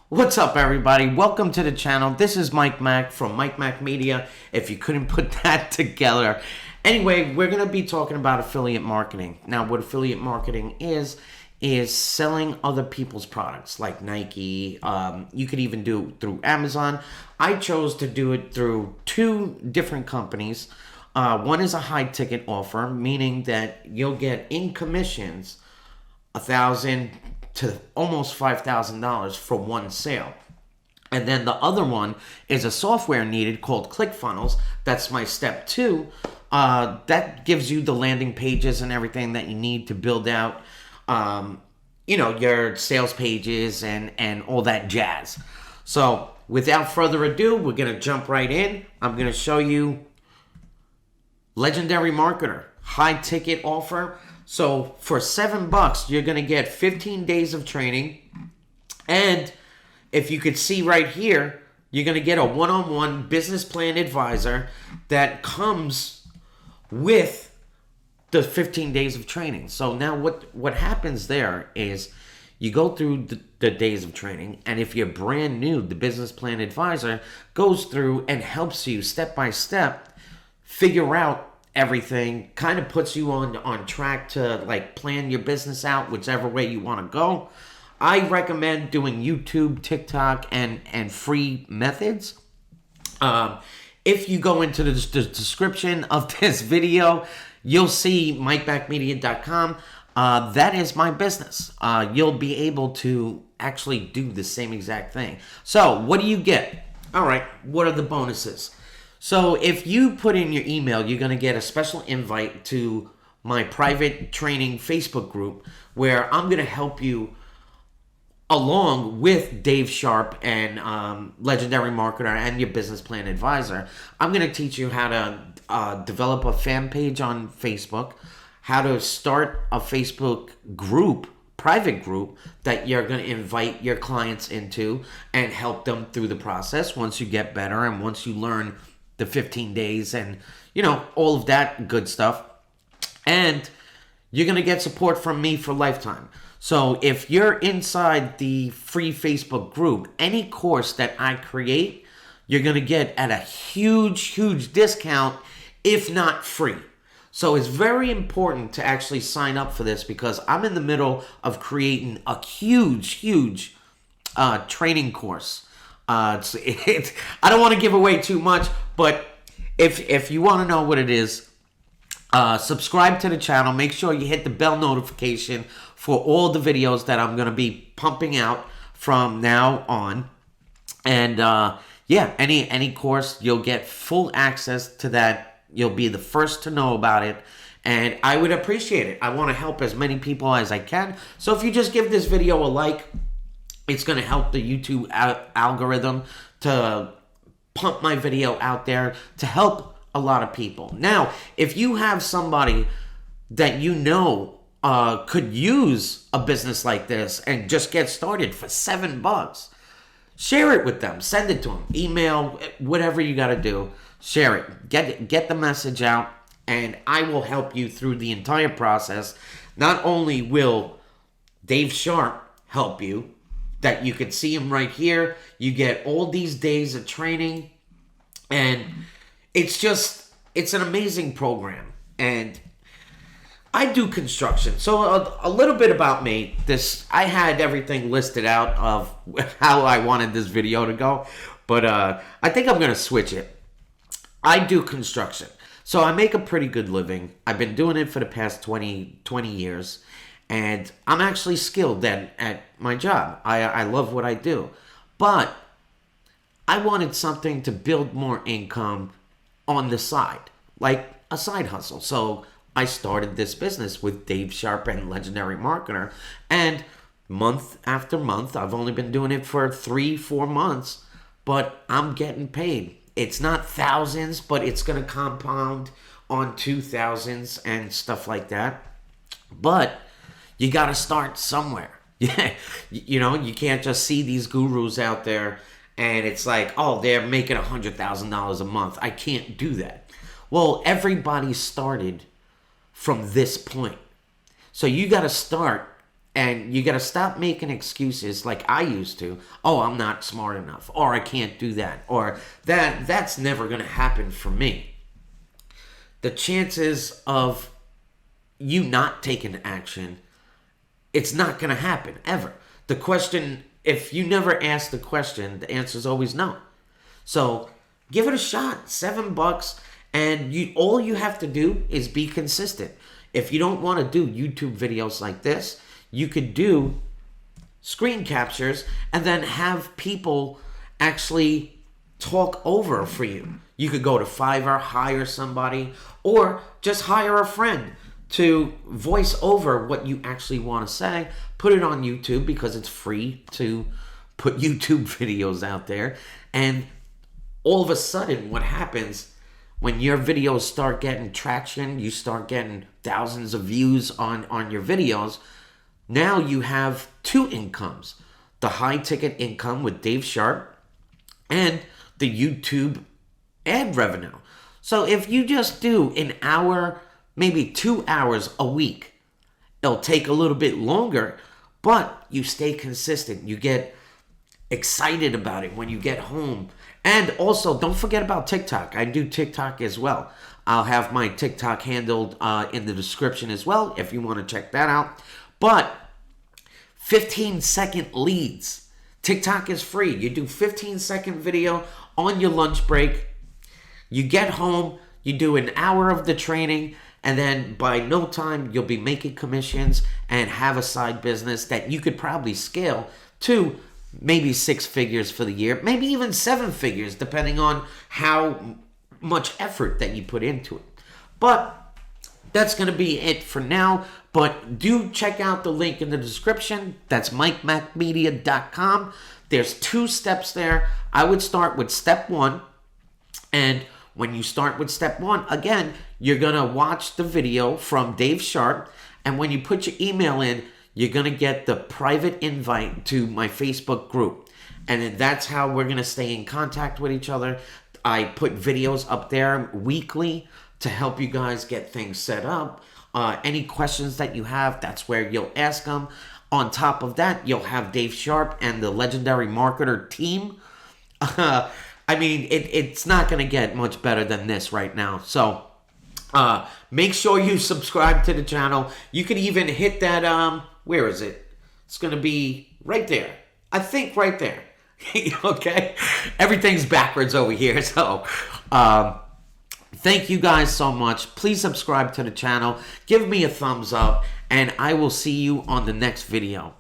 What's up, everybody? Welcome to the channel. This is Mike Mac from Mike Mac Media, if you couldn't put that together. Anyway, we're going to be talking about affiliate marketing. Now, what affiliate marketing is selling other people's products like Nike. You could even do it through Amazon. I chose to do it through two different companies. One is a high ticket offer, meaning that you'll get in commissions $1,000 to almost $5,000 for one sale. And then the other one is a software needed called ClickFunnels. That's my step two. That gives you the landing pages and everything that you need to build out, your sales pages and all that jazz. So without further ado, we're going to jump right in. I'm going to show you Legendary Marketer, high ticket offer. So for $7, you're going to get 15 days of training. And if you could see right here, you're going to get a one-on-one business plan advisor that comes with the 15 days of training. So now what happens there is you go through the days of training. And if you're brand new, the business plan advisor goes through and helps you step by step figure out everything, kind of puts you on track to like plan your business out whichever way you want to go. I recommend doing YouTube, TikTok, and free methods. If you go into the description of this video, you'll see MikeMacMedia.com. That is my business. You'll be able to actually do the same exact thing. So what do you get? All right, what are the bonuses? So if you put in your email, you're going to get a special invite to my private training Facebook group where I'm going to help you along with Dave Sharp and Legendary Marketer and your business plan advisor. I'm going to teach you how to develop a fan page on Facebook, how to start a Facebook group, private group that you're going to invite your clients into and help them through the process once you get better and once you learn the 15 days and, all of that good stuff. And you're going to get support from me for lifetime. So if you're inside the free Facebook group, any course that I create, you're going to get at a huge, huge discount, if not free. So it's very important to actually sign up for this because I'm in the middle of creating a huge training course. I don't want to give away too much, but if you want to know what it is, subscribe to the channel. Make sure you hit the bell notification for all the videos that I'm going to be pumping out from now on. And any course, you'll get full access to that. You'll be the first to know about it. And I would appreciate it. I want to help as many people as I can. So if you just give this video a like, it's going to help the YouTube algorithm to pump my video out there to help a lot of people. Now, if you have somebody that could use a business like this and just get started for $7, share it with them. Send it to them. Email, whatever you got to do. Share it. Get the message out, and I will help you through the entire process. Not only will Dave Sharp help you, that you could see him right here. You get all these days of training. And it's an amazing program. And I do construction. So a little bit about me. I had everything listed out of how I wanted this video to go. But I think I'm going to switch it. I do construction. So I make a pretty good living. I've been doing it for the past 20 years. And I'm actually skilled at my job. I love what I do. But I wanted something to build more income on the side, like a side hustle. So I started this business with Dave Sharp and Legendary Marketer. And month after month, I've only been doing it for 3-4 months, but I'm getting paid. It's not thousands, but it's going to compound on 2000s and stuff like that. But you got to start somewhere. Yeah, you can't just see these gurus out there and it's like, oh, they're making $100,000 a month. I can't do that. Well, everybody started from this point. So you got to start And you got to stop making excuses like I used to. Oh, I'm not smart enough, or I can't do that, or that's never going to happen for me. The chances of you not taking action, it's not going to happen ever. The question, if you never ask the question, the answer is always no. So give it a shot. $7, and all you have to do is be consistent. If you don't want to do YouTube videos like this, you could do screen captures and then have people actually talk over for you. You could go to Fiverr, hire somebody, or just hire a friend to voice over what you actually want to say. Put it on YouTube because it's free to put YouTube videos out there. And all of a sudden, what happens when your videos start getting traction, you start getting thousands of views on your videos. Now you have two incomes: the high ticket income with Dave Sharp and the YouTube ad revenue. So if you just do an hour, maybe 2 hours a week, it'll take a little bit longer, but you stay consistent. You get excited about it when you get home. And also, don't forget about TikTok. I do TikTok as well. I'll have my TikTok handled in the description as well if you want to check that out. But 15-second leads. TikTok is free. You do 15-second video on your lunch break. You get home, you do an hour of the training, and then by no time, you'll be making commissions and have a side business that you could probably scale to maybe 6 figures for the year, maybe even 7 figures, depending on how much effort that you put into it. But that's going to be it for now. But do check out the link in the description. That's MikeMacMedia.com. There's 2 steps there. I would start with step 1. And when you start with step 1, again, you're going to watch the video from Dave Sharp. And when you put your email in, you're going to get the private invite to my Facebook group. And then that's how we're going to stay in contact with each other. I put videos up there weekly to help you guys get things set up. Any questions that you have, that's where you'll ask them. On top of that, you'll have Dave Sharp and the legendary marketer team. I mean, it's not going to get much better than this right now. So make sure you subscribe to the channel. You can even hit that, where is it? It's going to be right there. I think right there. Okay? Everything's backwards over here. So thank you guys so much. Please subscribe to the channel. Give me a thumbs up. And I will see you on the next video.